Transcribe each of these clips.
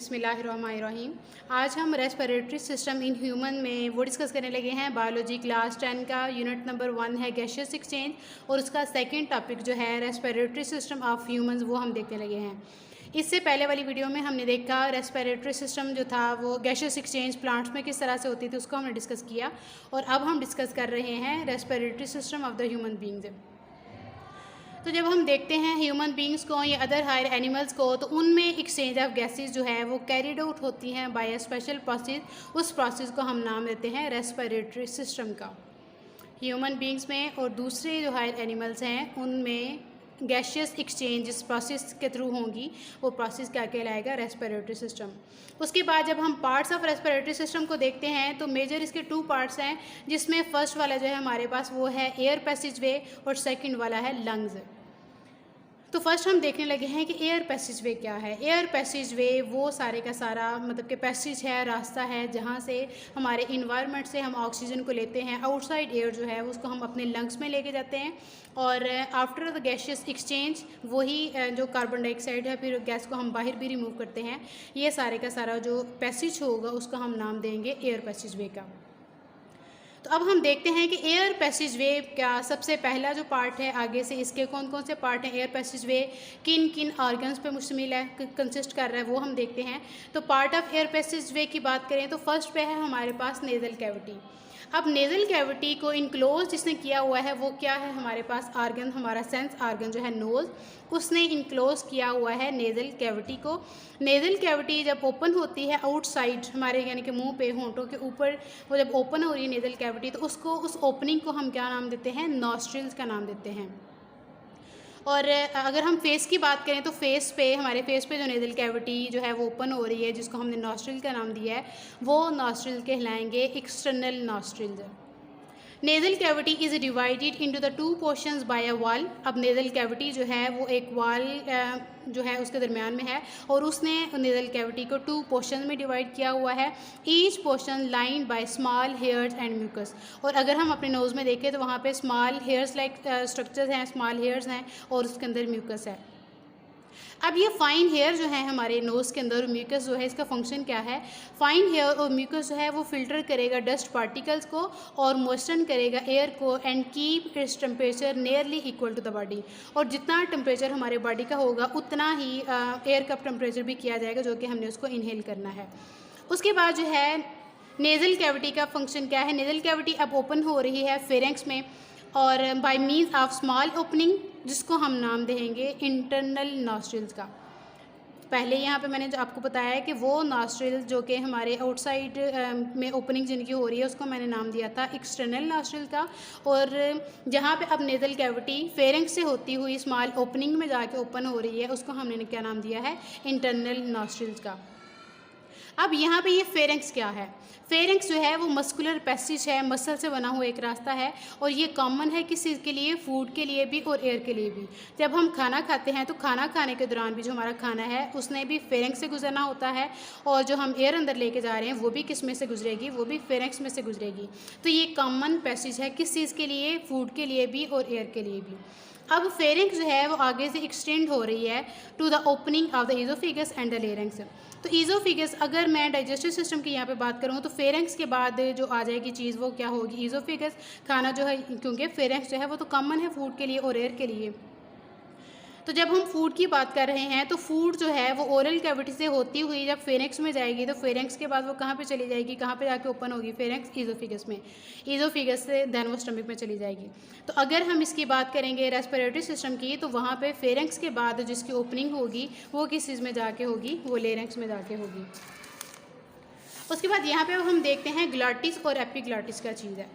बिस्मिल्लाहिर्रहमानिर्रहीम। आज हम रेस्पिरेटरी सिस्टम इन ह्यूमन में वो डिस्कस करने लगे हैं। बायोलॉजी क्लास 10 का यूनिट नंबर 1 है गैसियस एक्सचेंज, और उसका सेकंड टॉपिक जो है रेस्पिरेटरी सिस्टम ऑफ ह्यूमंस वो हम देखने लगे हैं। इससे पहले वाली वीडियो में हमने देखा रेस्पिरेटरी सिस्टम जो था वो गैसियस एक्सचेंज प्लांट्स में किस तरह से होती थी, उसको हमने डिस्कस किया। और अब हम डिस्कस कर रहे हैं respiratory system of the human beings. तो जब हम देखते हैं ह्यूमन बींग्स को या अदर हायर एनिमल्स को, तो उनमें एक्सचेंज ऑफ गैसेस जो है वो कैरिड आउट होती हैं बाय अ स्पेशल प्रोसेस। उस प्रोसेस को हम नाम देते हैं रेस्पिरेटरी सिस्टम का। ह्यूमन बींग्स में और दूसरे जो हायर एनिमल्स हैं उनमें गैशियस एक्सचेंज जिस प्रोसेस के थ्रू होंगी वो प्रोसेस क्या कहलाएगा, रेस्पिरेटरी सिस्टम। उसके बाद जब हम पार्ट्स ऑफ रेस्पिरेटरी सिस्टम को देखते हैं तो मेजर इसके 2 पार्ट्स हैं, जिसमें फर्स्ट वाला जो है हमारे पास वो है एयर पैसेज वे और सेकंड वाला है लंग्स। तो फर्स्ट हम देखने लगे हैं कि एयर पैसेज वे क्या है। एयर पैसेज वे वो सारे का सारा मतलब कि पैसेज है, रास्ता है जहाँ से हमारे इन्वायरमेंट से हम ऑक्सीजन को लेते हैं। आउटसाइड एयर जो है उसको हम अपने लंग्स में लेके जाते हैं, और आफ्टर द गैशियस एक्सचेंज वही जो कार्बन डाइऑक्साइड है फिर गैस को हम बाहर भी रिमूव करते हैं। ये सारे का सारा जो पैसेज होगा उसको हम नाम देंगे एयर पैसेज वे का। तो अब हम देखते हैं कि एयर पैसेज वे का सबसे पहला जो पार्ट है, आगे से इसके कौन कौन से पार्ट हैं। एयर पैसेज वे किन किन ऑर्गन्स पे मुश्तमिल है, कंसिस्ट कर रहा है, वो हम देखते हैं। तो पार्ट ऑफ एयर पैसेज वे की बात करें तो फर्स्ट पे है हमारे पास नेज़ल कैविटी। अब नेज़ल कैविटी को इनक्लोज जिसने किया हुआ है वो क्या है, हमारे पास ऑर्गन, हमारा सेंस ऑर्गन जो है नोज़, उसने इनक्लोज किया हुआ है नेज़ल कैविटी को। नेज़ल कैविटी जब ओपन होती है आउटसाइड हमारे यानी कि मुंह पे होंठों के ऊपर, वो जब ओपन हो रही है नेज़ल कैविटी तो उसको उस ओपनिंग को हम क्या नाम देते हैं, नॉस्ट्रिल्स का नाम देते हैं। और अगर हम फेस की बात करें तो हमारे फेस पे जो नेज़ल कैविटी जो है वो ओपन हो रही है जिसको हमने नॉस्ट्रिल का नाम दिया है, वो नॉस्ट्रिल कहलाएंगे external nostrils. Nasal cavity is divided into the 2 portions by a wall. अब नेज़ल कैविटी जो है वो एक वॉल जो है उसके दरमियान में है, और उसने नेज़ल कैविटी को 2 पोर्शन में डिवाइड किया हुआ है। Each portion lined by small hairs and mucus. और अगर हम अपने नोज़ में देखें तो वहाँ पे स्मॉल हेयर्स लाइक स्ट्रक्चर्स हैं, स्मॉल हेयर्स हैं, और उसके अंदर म्यूकस है। अब ये फाइन हेयर जो है हमारे नोज़ के अंदर, म्यूकस जो है इसका फंक्शन क्या है। फाइन हेयर और म्यूकस जो है वो फिल्टर करेगा डस्ट पार्टिकल्स को और मॉइस्चर करेगा एयर को, and keep its temperature nearly equal to the body. और जितना टेम्परेचर हमारे बॉडी का होगा उतना ही एयर का टेम्परेचर भी किया जाएगा जो कि हमने उसको इनहेल करना है। उसके बाद जो है नेज़ल कैविटी का फंक्शन क्या है। नेज़ल कैविटी अब ओपन हो रही है फेरेंक्स में, और bye means of small opening जिसको हम नाम देंगे इंटरनल नॉस्ट्रिल्स का। पहले यहाँ पे मैंने जो आपको बताया है कि वो नॉस्ट्रिल्स जो कि हमारे आउटसाइड में ओपनिंग जिनकी हो रही है उसको मैंने नाम दिया था एक्सटर्नल नॉस्ट्रिल का। और जहाँ पे अब नेज़ल कैविटी फेरेंक्स से होती हुई स्मॉल ओपनिंग में जाके ओपन हो रही है उसको हमने क्या नाम दिया है, इंटरनल नॉस्ट्रिल्स का। अब यहाँ पे ये फेरेंक्स क्या है। फेरेंक्स जो है वो मस्कुलर पैसेज है, मसल से बना हुआ एक रास्ता है, और ये कॉमन है किस चीज़ के लिए, फूड के लिए भी और एयर के लिए भी। जब हम खाना खाते हैं तो खाना खाने के दौरान भी जो हमारा खाना है उसने भी फेरेंक्स से गुजरना होता है, और जो हम एयर अंदर लेके जा रहे हैं वो भी किस में से गुजरेगी, वो भी फेरेंक्स में से गुजरेगी। तो ये कॉमन पैसेज है किस चीज़ के लिए, फूड के लिए भी और एयर के लिए भी। अब फेरेंक्स जो है वो आगे से एक्सटेंड हो रही है to the opening of the oesophagus and the larynx. तो ईज़ोफेगस, अगर मैं डाइजेस्टिव सिस्टम की यहाँ पे बात करूँ तो फेरेंक्स के बाद जो आ जाएगी चीज़ वो क्या होगी, ईज़ोफेगस। खाना जो है, क्योंकि फेरेंक्स जो है वो तो कॉमन है फूड के लिए और एयर के लिए। तो जब हम फूड की बात कर रहे हैं तो फूड जो है वो ओरल कैविटी से होती हुई जब फेरेंक्स में जाएगी तो फेरेंक्स के बाद वो कहाँ पे चली जाएगी, कहाँ पे जाके ओपन होगी, फेरेंक्स ईज़ोफेगस में। ईज़ोफेगस से देन वो स्टमक में चली जाएगी। तो अगर हम इसकी बात करेंगे रेस्पिरेटरी सिस्टम की, तो वहाँ पे फेरेंक्स के बाद जिसकी ओपनिंग होगी वो किस चीज़ में जाके होगी, वो लेरिंक्स में जाके होगी। उसके बाद यहाँ पे हम देखते हैं ग्लॉटिस और एपिग्लॉटिस क्या चीज़ है।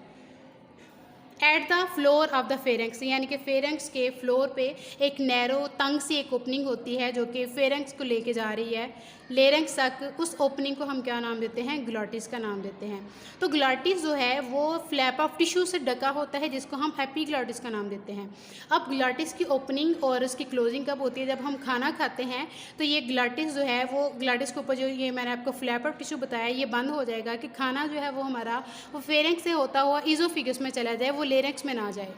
At the floor of the pharynx, यानी कि फेरेंक्स के फ्लोर पे एक नैरो तंग सी एक ओपनिंग होती है जो कि फेरेंक्स को लेके जा रही है लेरेंक्स तक। उस ओपनिंग को हम क्या नाम देते हैं, ग्लॉटिस का नाम देते हैं। तो ग्लॉटिस जो है वो फ्लैप ऑफ टिश्यू से ढका होता है जिसको हम एपिग्लॉटिस का नाम देते हैं। अब ग्लॉटिस की ओपनिंग और उसकी क्लोजिंग कब होती है, जब हम खाना खाते हैं तो ये ग्लॉटिस जो है वो ग्लॉटिस के ऊपर जो ये मैंने आपको फ्लैप ऑफ टिश्यू बताया ये बंद हो जाएगा कि खाना जो है वो हमारा वो फेरेंक्स से होता हुआ ईज़ोफेगस में चला जाए, वो लेरेंक्स में ना जाए।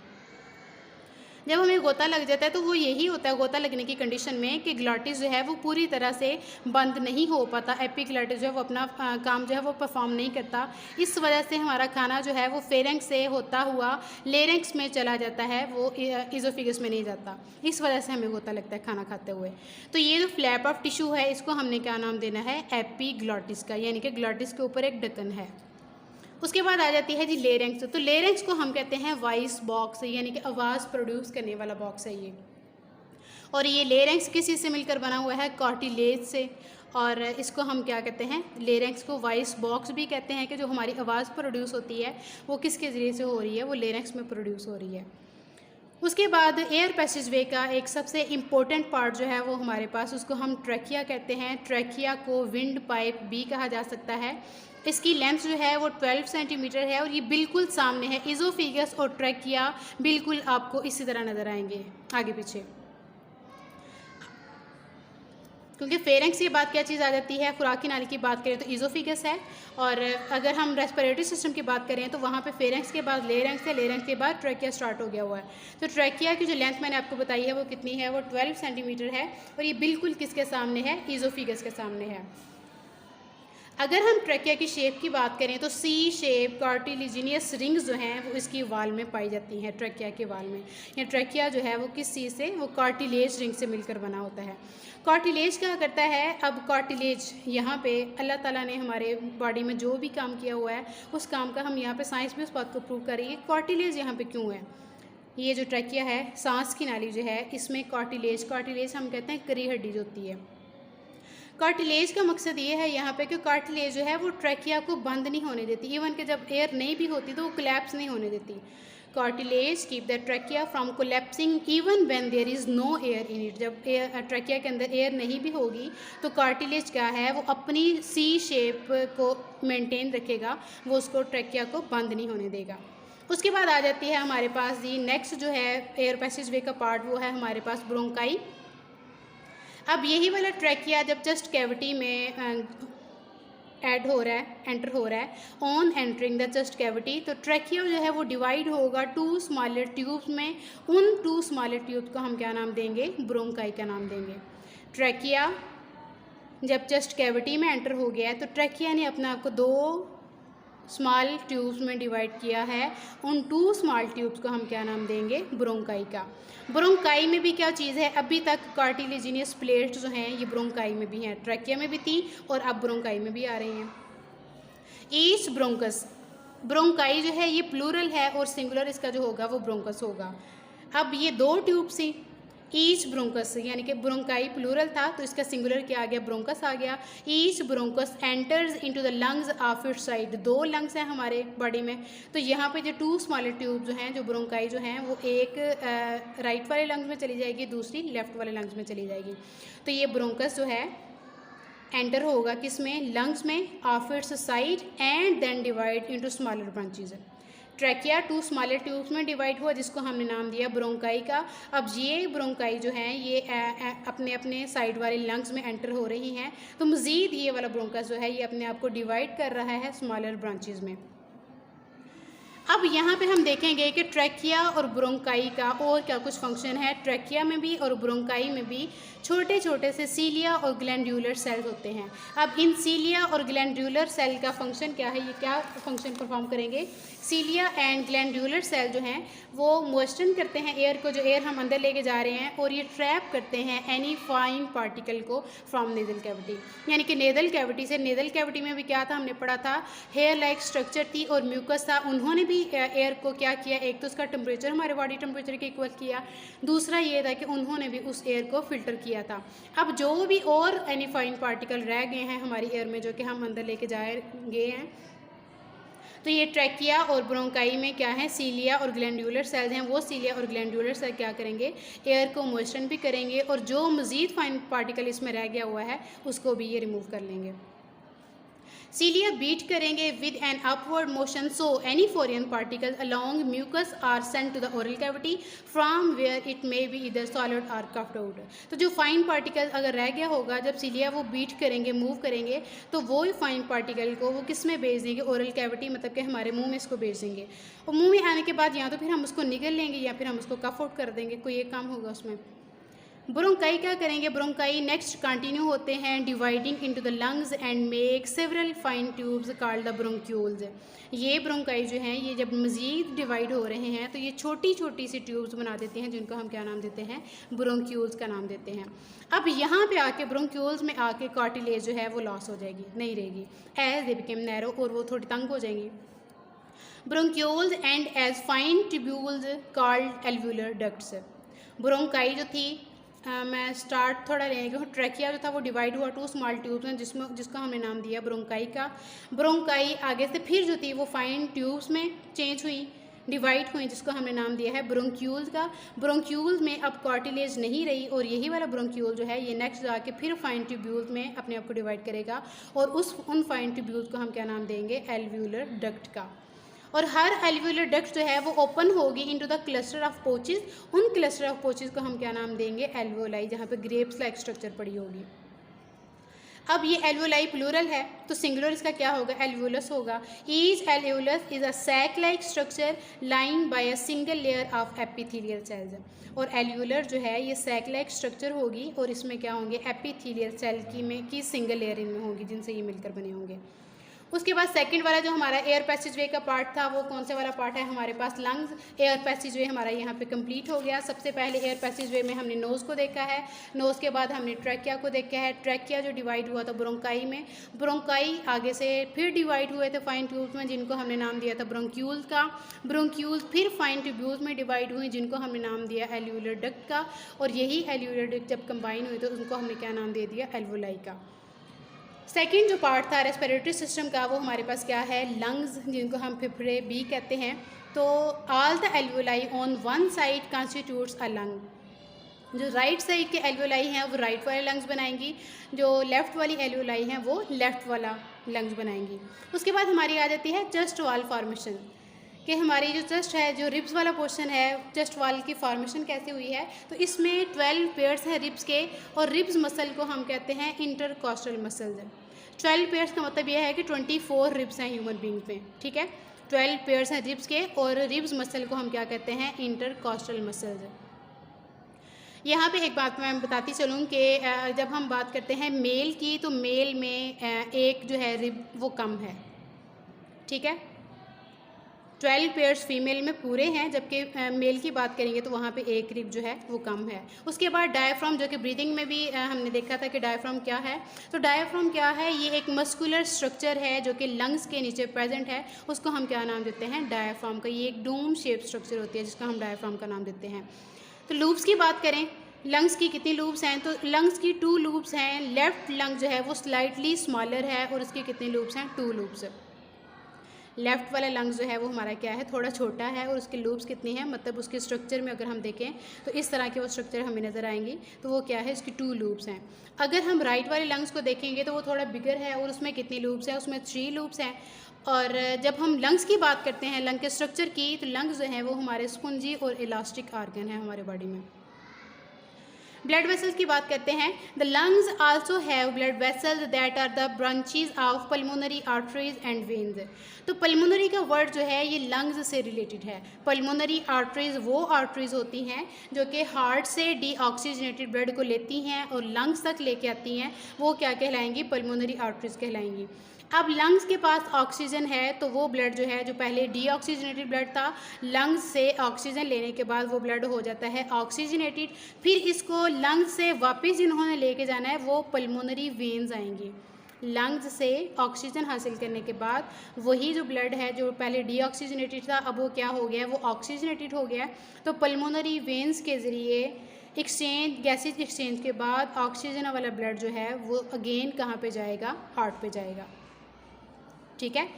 जब हमें गोता लग जाता है तो वो यही होता है गोता लगने की कंडीशन में कि ग्लॉटिस जो है वो पूरी तरह से बंद नहीं हो पाता, एपिग्लॉटिस जो है वो अपना काम जो है वो परफॉर्म नहीं करता। इस वजह से हमारा खाना जो है वो फेरेंक्स से होता हुआ लेरेंक्स में चला जाता है, वो इज़ोफेगस में नहीं जाता। इस वजह से हमें गोता लगता है खाना खाते हुए। तो ये जो फ्लैप ऑफ टिश्यू है इसको हमने क्या नाम देना है, एपिग्लॉटिस का, यानी कि ग्लॉटिस के ऊपर एक ढक्कन है। उसके बाद आ जाती है जी लेरेंक्स। तो लेरेंक्स को हम कहते हैं वॉइस बॉक्स, यानी कि आवाज़ प्रोड्यूस करने वाला बॉक्स है ये। और ये लेरेंक्स किस चीज़ से मिलकर बना हुआ है, कार्टिलेज से। और इसको हम क्या कहते हैं, लेरेंक्स को वॉइस बॉक्स भी कहते हैं कि जो हमारी आवाज़ प्रोड्यूस होती है वो किसके ज़रिए से हो रही है, वो लेरेंक्स में प्रोड्यूस हो रही है। उसके बाद एयर पैसेज वे का एक सबसे इम्पोर्टेंट पार्ट जो है वो हमारे पास, उसको हम ट्रैकिया कहते हैं। ट्रैकिया को विंड पाइप भी कहा जा सकता है। इसकी लेंथ जो है वो 12 सेंटीमीटर है और ये बिल्कुल सामने है। इज़ोफेगस और ट्रैकिया बिल्कुल आपको इसी तरह नज़र आएंगे आगे पीछे। क्योंकि फेरेंक्स के बाद क्या चीज़ आ जाती है, खुराकी नाली की बात करें तो इज़ोफेगस है, और अगर हम रेस्पिरेटरी सिस्टम की बात करें तो वहाँ पे फेरेंक्स के बाद लेरेंक्स है, लेरेंक्स के बाद ट्रैकिया स्टार्ट हो गया हुआ है। तो ट्रैकिया की जो लेंथ मैंने आपको बताई है वो कितनी है, वो 12 सेंटीमीटर है और ये बिल्कुल किसके सामने है, इज़ोफेगस के सामने है। अगर हम ट्रैकिया की शेप की बात करें तो सी शेप कार्टिलिजिनियस रिंग्स जो हैं वो इसकी वाल में पाई जाती हैं, ट्रैकिया के वाल में। या ट्रैकिया जो है वो किस चीज़ से, वो कार्टिलेज रिंग से मिलकर बना होता है। कार्टिलेज क्या करता है, अब कार्टिलेज यहाँ पे अल्लाह ताला ने हमारे बॉडी में जो भी काम किया हुआ है उस काम का हम यहाँ पे साइंस भी उस बात को प्रूव कर रही है। कार्टिलेज यहाँ पे क्यों है, ये जो ट्रैकिया है, सांस की नाली जो है इसमें कार्टिलेज हम कहते हैं करी हड्डी जो होती है। कार्टिलेज का मकसद ये है यहाँ पे कि कार्टिलेज जो है वो ट्रैकिया को बंद नहीं होने देती, इवन कि जब एयर नहीं भी होती तो वो कोलैप्स नहीं होने देती। Cartilage keep the trachea from collapsing even when there is no air in it. जब ट्रैकिया के अंदर एयर नहीं भी होगी तो कार्टिलेज क्या है, वो अपनी सी शेप को मेंटेन रखेगा, वो उसको ट्रैकिया को बंद नहीं होने देगा। उसके बाद आ जाती है हमारे पास जी नेक्स्ट जो है एयर पैसेज वे का पार्ट, वो है हमारे पास ब्रोंकाई। अब यही वाला ट्रैकिया जब चेस्ट कैविटी में ऐड हो रहा है, एंटर हो रहा है, on entering the chest cavity, तो ट्रैकिया जो है वो डिवाइड होगा 2 स्मॉलर ट्यूब्स में। उन 2 स्मॉलर ट्यूब्स को हम क्या नाम देंगे, ब्रोंकाई का नाम देंगे। ट्रैकिया जब चेस्ट कैविटी में एंटर हो गया है तो ट्रैकिया ने अपने आप को 2 स्मॉल ट्यूब्स में डिवाइड किया है। उन 2 स्मॉल ट्यूब्स को हम क्या नाम देंगे, ब्रोंकाई का। ब्रोंकाई में भी क्या चीज़ है, अभी तक कार्टिलेजिनियस प्लेट्स जो हैं ये ब्रोंकाई में भी हैं, ट्रैकिया में भी थी और अब ब्रोंकाई में भी आ रही हैं। ईच ब्रोंकस, ब्रोंकाई जो है ये प्लूरल है और सिंगुलर इसका जो होगा वो ब्रोंकस होगा। अब ये 2 ट्यूब्स थी, ईच ब्रोंकस, यानी कि ब्रोंकाई प्लूरल था तो इसका सिंगुलर क्या आ गया, ब्रोंकस आ गया। Each bronchus enters into the lungs of its side, 2 lungs हैं हमारे बॉडी में, तो यहाँ पे जो 2 स्मॉलर ट्यूब जो हैं, जो ब्रोंकाई जो हैं, वो एक राइट वाले लंग्स में चली जाएगी, दूसरी लेफ्ट वाले लंग्स में चली जाएगी। तो ये ब्रोंकस जो है एंटर होगा किस में, लंग्स में, of its side and then divide into smaller branches. Trachea 2 smaller tubes में डिवाइड हुआ जिसको हमने नाम दिया ब्रोंकाई का। अब ये ब्रोंकाई जो है ये अपने अपने साइड वाले लंग्स में एंटर हो रही हैं, तो मज़ीद ये वाला ब्रोंकस जो है ये अपने आप को डिवाइड कर रहा है स्मॉलर ब्रांचेस में। अब यहाँ पे हम देखेंगे कि ट्रैकिया और ब्रोंकाई का और क्या कुछ फंक्शन है। ट्रैकिया में भी और ब्रोंकाई में भी छोटे छोटे से सीलिया और ग्लैंड्यूलर सेल्स होते हैं। अब इन सीलिया और ग्लैंड्यूलर सेल का फंक्शन क्या है, ये क्या फंक्शन परफॉर्म करेंगे। सीलिया एंड ग्लैंड्यूलर सेल जो हैं वो मॉइस्चर करते हैं एयर को, जो एयर हम अंदर लेके जा रहे हैं, और ये ट्रैप करते हैं एनी फाइन पार्टिकल को फ्रॉम नेज़ल कैविटी, यानी कि नेज़ल कैविटी से। नेज़ल कैविटी में भी क्या था, हमने पढ़ा था हेयर लाइक स्ट्रक्चर थी और म्यूकस था। उन्होंने भी एयर को क्या किया, एक तो उसका टेम्परेचर हमारे बॉडी टेम्परेचर के इक्वल किया, दूसरा ये था कि उन्होंने भी उस एयर को फिल्टर किया था। अब जो भी और एनी फाइन पार्टिकल रह गए हैं हमारी एयर में जो कि हम अंदर लेके जाएंगे हैं, तो ये ट्रैकिया और ब्रोंकाई में क्या है, सीलिया और ग्लैंड्यूलर सेल्स हैं। वो सीलिया और ग्लैंड्यूलर सेल क्या करेंगे, एयर को मॉइस्चर भी करेंगे और जो मज़ीद फाइन पार्टिकल इसमें रह गया हुआ है उसको भी ये रिमूव कर लेंगे। सीलिया बीट करेंगे with an upward motion, so any foreign particle along mucus are sent to the oral cavity from where it may be either swallowed or coughed out. तो जो फाइन पार्टिकल अगर रह गया होगा, जब सीलिया वो बीट करेंगे, मूव करेंगे, तो वो फाइन पार्टिकल को वो किस में भेज देंगे, ओरल कैविटी, मतलब कि हमारे मुंह में इसको भेज देंगे। और मुंह में आने के बाद या तो फिर हम उसको निगल लेंगे या फिर हम उसको कफ आउट कर देंगे, कोई एक काम होगा उसमें। ब्रोंकाई क्या करेंगे, ब्रोंकाई नेक्स्ट कंटिन्यू होते हैं dividing into the lungs and make several fine tubes called the bronchioles. ये ब्रोंकाई जो हैं ये जब मज़ीद डिवाइड हो रहे हैं तो ये छोटी छोटी सी ट्यूब्स बना देते हैं, जिनको हम क्या नाम देते हैं, ब्रोंक्यूल्स का नाम देते हैं। अब यहाँ पे आके ब्रोंक्यूल्स में आके कार्टिलेज जो है वो लॉस हो जाएगी, नहीं रहेगी, एज दे बिकेम नैरो, और वो थोड़ी तंग हो जाएंगी। Bronchioles and as fine tubules called alveolar ducts. Bronchi जो थी मैं स्टार्ट थोड़ा लेने की, ट्रैकिया जो था वो डिवाइड हुआ 2 स्मॉल ट्यूब्स में, जिसका हमने नाम दिया ब्रोंकाई का। ब्रोंकाई आगे से फिर जो थी वो फाइन ट्यूब्स में चेंज हुई, डिवाइड हुई, जिसको हमने नाम दिया है ब्रोंक्यूल्स का। ब्रोंक्यूल्स में अब कार्टिलेज नहीं रही, और यही वाला ब्रोंक्यूल जो है ये नेक्स्ट जाके फिर फाइन ट्यूब्यूल्स में अपने आप को डिवाइड करेगा, और उन फाइन ट्यूब्यूल्स को हम क्या नाम देंगे, एल्वुलर डक्ट का। और हर एल्वुलर डक्ट जो है वो ओपन होगी इनटू द क्लस्टर ऑफ पोचेस, उन क्लस्टर ऑफ पोचेस को हम क्या नाम देंगे, एल्वोलाई, जहाँ पे ग्रेप्स लाइक स्ट्रक्चर पड़ी होगी। अब ये एल्वोलाई प्लूरल है तो सिंगुलर इसका क्या होगा, एल्वुलस होगा। Each alveolus is a sac like structure lying by a single layer of epithelial cells. और एल्वुलर जो है ये सैक लाइक स्ट्रक्चर होगी, और इसमें क्या होंगे, एपिथेलियल सेल की सिंगल लेयर इनमें होगी, जिनसे ये मिलकर बने होंगे। उसके बाद सेकंड वाला जो हमारा एयर पैसेज वे का पार्ट था, वो कौन से वाला पार्ट है हमारे पास, लंग्स। एयर पैसेज वे हमारा यहाँ पे कंप्लीट हो गया। सबसे पहले एयर पैसेज वे में हमने नोज़ को देखा है, नोज़ के बाद हमने ट्रैकिया को देखा है। ट्रैकिया जो डिवाइड हुआ था ब्रोंकाई में, ब्रोंकाई आगे से फिर डिवाइड हुए थे फाइन ट्यूब्स में, जिनको हमने नाम दिया था ब्रोंक्यूल्स का। ब्रोंक्यूल्स फिर फाइन ट्यूब्यूल्स में डिवाइड हुई, जिनको हमने नाम दिया एल्वुलर डक्ट का। और यही एल्वुलर डक्ट जब कंबाइन हुई तो उनको हमने क्या नाम दे दिया, एल्वोलाई का। सेकेंड जो पार्ट था रेस्पिरेटरी सिस्टम का, वो हमारे पास क्या है, लंग्स, जिनको हम फेफड़े भी कहते हैं। तो all the alveoli on one side constitutes a lung. जो राइट साइड के एल्वोलाई हैं वो राइट वाले लंग्स बनाएंगी, जो लेफ़्ट वाली एल्वोलाई हैं वो लेफ़्ट वाला लंग्स बनाएंगी। उसके बाद हमारी आ जाती है चेस्ट वॉल फॉर्मेशन, कि हमारी जो चेस्ट है, जो रिब्स वाला पोर्शन है, चेस्ट वॉल की फॉर्मेशन कैसे हुई है। तो इसमें 12 पेयर्स हैं रिब्स के, और रिब्स मसल को हम कहते हैं इंटरकॉस्टल मसल्स। 12 पेयर्स का मतलब यह है कि 24 रिब्स हैं ह्यूमन बींग में, ठीक है। 12 पेयर्स हैं रिब्स के, और रिब्स मसल को हम क्या कहते हैं, इंटरकॉस्टल मसल्स। यहाँ पे एक बात मैं बताती चलूँ कि जब हम बात करते हैं मेल की, तो मेल में एक जो है रिब वो कम है, ठीक है। 12 पेयर्स फीमेल में पूरे हैं, जबकि मेल की बात करेंगे तो वहाँ पे एक रिब जो है वो कम है। उसके बाद डायफ्राम, जो कि ब्रीदिंग में भी हमने देखा था कि डायफ्राम क्या है। तो डायफ्राम क्या है, ये एक मस्कुलर स्ट्रक्चर है जो कि लंग्स के नीचे प्रेजेंट है, उसको हम क्या नाम देते हैं, डायफ्राम का। ये एक डोम शेप स्ट्रक्चर होती है जिसका हम डायफ्राम का नाम देते हैं। तो लूप्स की बात करें, लंग्स की कितनी लूप्स हैं, तो लंग्स की 2 लूप्स हैं। लेफ़्ट लंग जो है वो स्लाइटली स्मॉलर है, और उसके कितने लूप्स हैं, 2 लूप्स। लेफ़्ट वाला लंग्स जो है वो हमारा क्या है, थोड़ा छोटा है, और उसके लूप्स कितनी हैं, मतलब उसके स्ट्रक्चर में अगर हम देखें तो इस तरह के वो स्ट्रक्चर हमें नज़र आएंगी। तो वो क्या है, इसकी 2 लूप्स हैं। अगर हम राइट वाले लंग्स को देखेंगे तो वो थोड़ा बिगर है, और उसमें कितनी लूप्स हैं, उसमें 3 लूप्स हैं। और जब हम लंग्स की बात करते हैं, लंग के स्ट्रक्चर की, तो लंग्स जो हैं वो हमारे स्पंजी और इलास्टिक आर्गन है हमारे बॉडी में। ब्लड वेसल्स की बात करते हैं, the lungs also have blood vessels that are the branches of pulmonary arteries and veins. तो पल्मोनरी का वर्ड जो है ये लंग्स से रिलेटेड है। पल्मोनरी आर्टरीज वो आर्टरीज होती हैं जो कि हार्ट से डीऑक्सीजनेटेड ब्लड को लेती हैं और लंग्स तक लेके आती हैं, वो क्या कहलाएंगी, पल्मोनरी आर्टरीज कहलाएंगी। अब लंग्स के पास ऑक्सीजन है, तो वो ब्लड जो है, जो पहले डीऑक्सीजनेटेड ब्लड था, लंग्स से ऑक्सीजन लेने के बाद वो ब्लड हो जाता है ऑक्सीजनेटेड। फिर इसको लंग्स से वापस जिन्होंने लेके जाना है वो पल्मोनरी वेन्स आएंगी। लंग्स से ऑक्सीजन हासिल करने के बाद वही जो ब्लड है जो पहले डीऑक्सीजनेटेड था, अब वो क्या हो गया, वो ऑक्सीजनेटेड हो गया। तो पल्मोनरी वेन्स के ज़रिए एक्सचेंज, गैसेज एक्सचेंज के बाद ऑक्सीजन वाला ब्लड जो है वो अगेन कहाँ पे जाएगा, हार्ट पे जाएगा, ठीक है।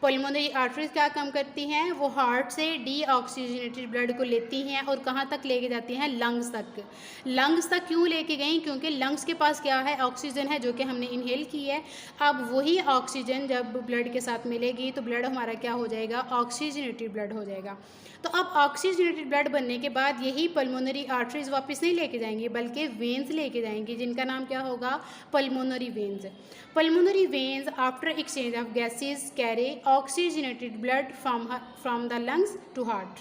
पल्मोनरी आर्टरीज क्या काम करती हैं, वो हार्ट से डीऑक्सीजनेटेड ब्लड को लेती हैं और कहाँ तक लेके जाती हैं, लंग्स तक। लंग्स तक क्यों लेके गई, क्योंकि लंग्स के पास क्या है, ऑक्सीजन है जो कि हमने इनहेल की है। अब वही ऑक्सीजन जब ब्लड के साथ मिलेगी तो ब्लड हमारा क्या हो जाएगा, ऑक्सीजनेटेड ब्लड हो जाएगा। तो अब ऑक्सीजनेटेड ब्लड बनने के बाद यही पल्मोनरी आर्टरीज वापस नहीं लेके जाएंगी बल्कि वेन्स लेके जाएंगी, जिनका नाम क्या होगा, pulmonary veins. Pulmonary veins after exchange of gases carry oxygenated blood from the lungs to heart.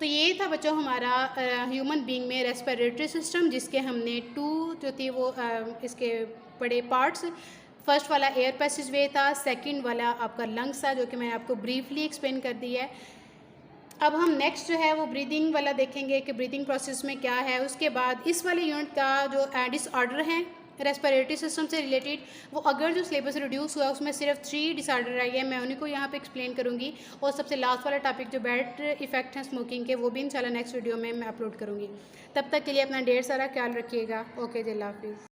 तो ये था बच्चों हमारा ह्यूमन बीइंग में रेस्पिरेटरी सिस्टम, जिसके हमने जो थी वो इसके बड़े पार्ट्स। फर्स्ट वाला एयर पैसेज वे था, सेकंड वाला आपका लंग्स था जो कि मैंने आपको ब्रीफली एक्सप्लेन कर दी है। अब हम नेक्स्ट जो है वो ब्रीदिंग वाला देखेंगे कि ब्रीदिंग प्रोसेस में क्या है। उसके बाद इस वाले यूनिट का जो डिसऑर्डर है रेस्पिरेटरी सिस्टम से रिलेटेड, वो अगर जो सिलेबस रिड्यूस हुआ उसमें सिर्फ 3 डिसऑर्डर आई है, मैं उन्हीं को यहाँ पे एक्सप्लेन करूँगी। और सबसे लास्ट वाला टॉपिक जो बैड इफेक्ट है स्मोकिंग के, वो भी इंशाल्लाह नेक्स्ट वीडियो में मैं अपलोड करूँगी। तब तक के लिए अपना ढेर सारा ख्याल रखिएगा। ओके जी, अल्लाह हाफिज़।